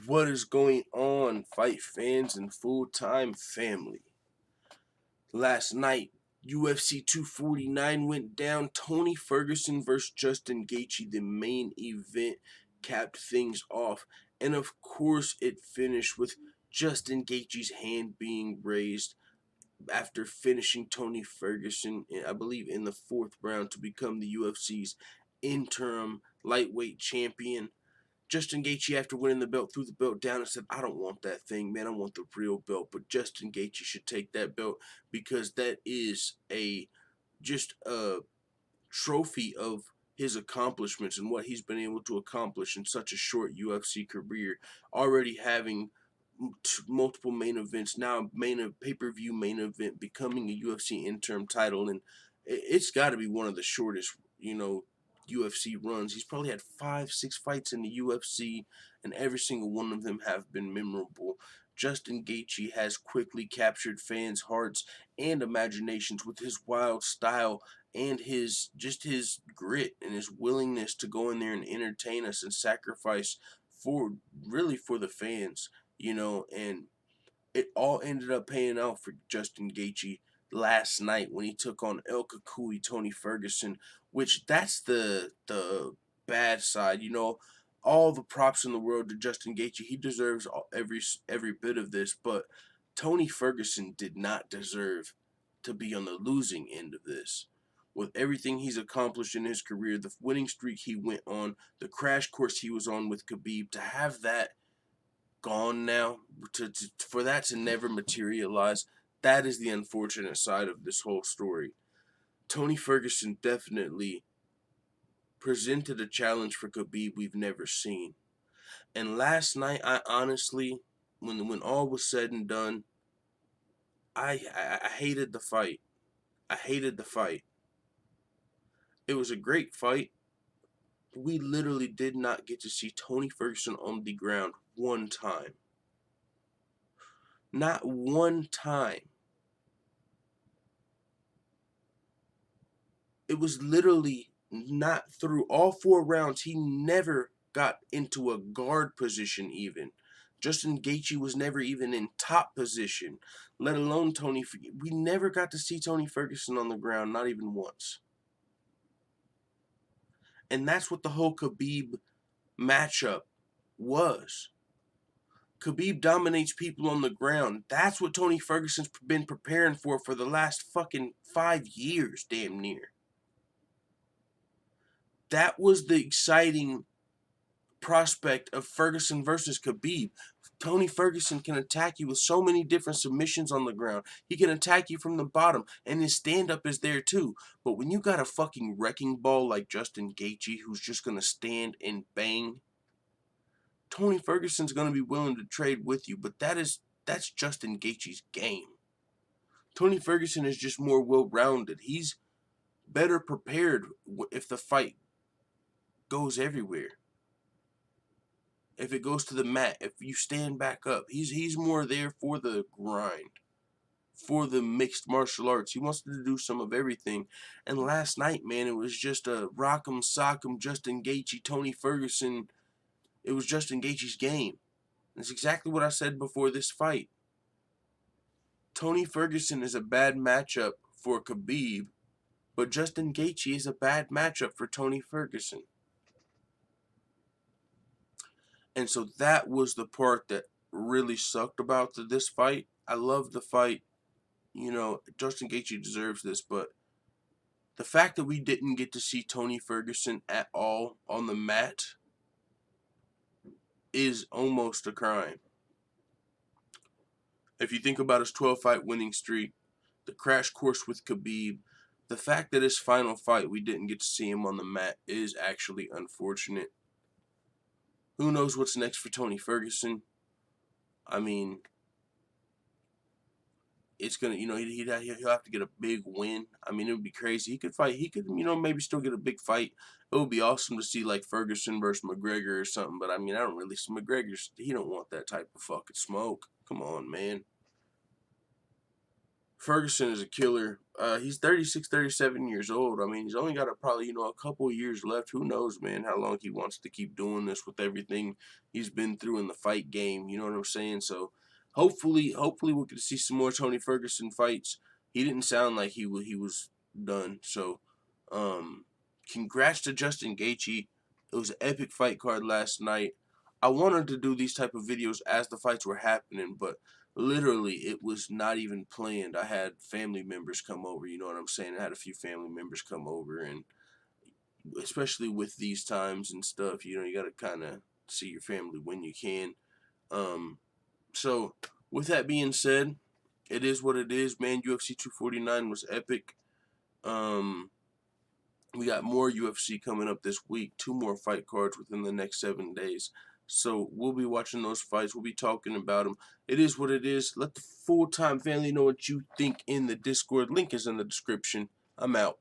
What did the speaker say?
What is going on, fight fans and full-time family? Last night, UFC 249 went down. Tony Ferguson versus Justin Gaethje, the main event, capped things off. And of course, it finished with Justin Gaethje's hand being raised after finishing Tony Ferguson, I believe, in the 4th round to become the UFC's interim lightweight champion. Justin Gaethje, after winning the belt, threw the belt down and said, I don't want that thing, man. I want the real belt. But Justin Gaethje should take that belt because that is just a trophy of his accomplishments and what he's been able to accomplish in such a short UFC career. Already having multiple main events, now pay-per-view main event, becoming a UFC interim title, and it's got to be one of the shortest, UFC runs. He's probably had 5-6 fights in the UFC, and every single one of them have been memorable. Justin Gaethje has quickly captured fans' hearts and imaginations with his wild style and his grit and his willingness to go in there and entertain us and sacrifice for the fans, and it all ended up paying out for Justin Gaethje last night when he took on El Kakui Tony Ferguson, which that's the bad side, all the props in the world to Justin Gaethje. He deserves every bit of this, but Tony Ferguson did not deserve to be on the losing end of this. With everything he's accomplished in his career, the winning streak he went on, the crash course he was on with Khabib, to have that gone now, for that to never materialize, that is the unfortunate side of this whole story. Tony Ferguson definitely presented a challenge for Khabib we've never seen. And last night, I honestly, when all was said and done, I hated the fight. I hated the fight. It was a great fight. We literally did not get to see Tony Ferguson on the ground one time. Not one time. It was literally not through all 4 rounds. He never got into a guard position even. Justin Gaethje was never even in top position, let alone Tony. We never got to see Tony Ferguson on the ground, not even once. And that's what the whole Khabib matchup was. Khabib dominates people on the ground. That's what Tony Ferguson's been preparing for the last fucking 5 years, damn near. That was the exciting prospect of Ferguson versus Khabib. Tony Ferguson can attack you with so many different submissions on the ground. He can attack you from the bottom, and his stand-up is there too. But when you got a fucking wrecking ball like Justin Gaethje, who's just going to stand and bang, Tony Ferguson's going to be willing to trade with you, but that's Justin Gaethje's game. Tony Ferguson is just more well-rounded. He's better prepared if the fight goes everywhere. If it goes to the mat, if you stand back up, he's more there for the grind, for the mixed martial arts. He wants to do some of everything. And last night, man, it was just a rock'em sock'em Justin Gaethje, Tony Ferguson. It was Justin Gaethje's game. That's exactly what I said before this fight. Tony Ferguson is a bad matchup for Khabib, but Justin Gaethje is a bad matchup for Tony Ferguson. And so that was the part that really sucked about this fight. I loved the fight. Justin Gaethje deserves this, but the fact that we didn't get to see Tony Ferguson at all on the mat is almost a crime. If you think about his 12-fight winning streak, the crash course with Khabib, the fact that his final fight we didn't get to see him on the mat is actually unfortunate. Who knows what's next for Tony Ferguson? I mean, it's gonna, he'll have to get a big win. I mean, it would be crazy. He could fight. He could, maybe still get a big fight. It would be awesome to see like Ferguson versus McGregor or something. But I mean, I don't really see McGregor. He don't want that type of fucking smoke. Come on, man. Ferguson is a killer. He's 36, 37 years old. I mean, he's only got probably, a couple years left. Who knows, man, how long he wants to keep doing this with everything he's been through in the fight game. You know what I'm saying? So hopefully we're going to see some more Tony Ferguson fights. He didn't sound like he was done. So congrats to Justin Gaethje. It was an epic fight card last night. I wanted to do these type of videos as the fights were happening, but literally it was not even planned. I had family members come over, you know what I'm saying? I had a few family members come over, and especially with these times and stuff, you got to kind of see your family when you can. So with that being said, it is what it is, man. UFC 249 was epic. We got more UFC coming up this week, 2 more fight cards within the next 7 days. So we'll be watching those fights. We'll be talking about them. It is what it is. Let the full-time family know what you think in the Discord. Link is in the description. I'm out.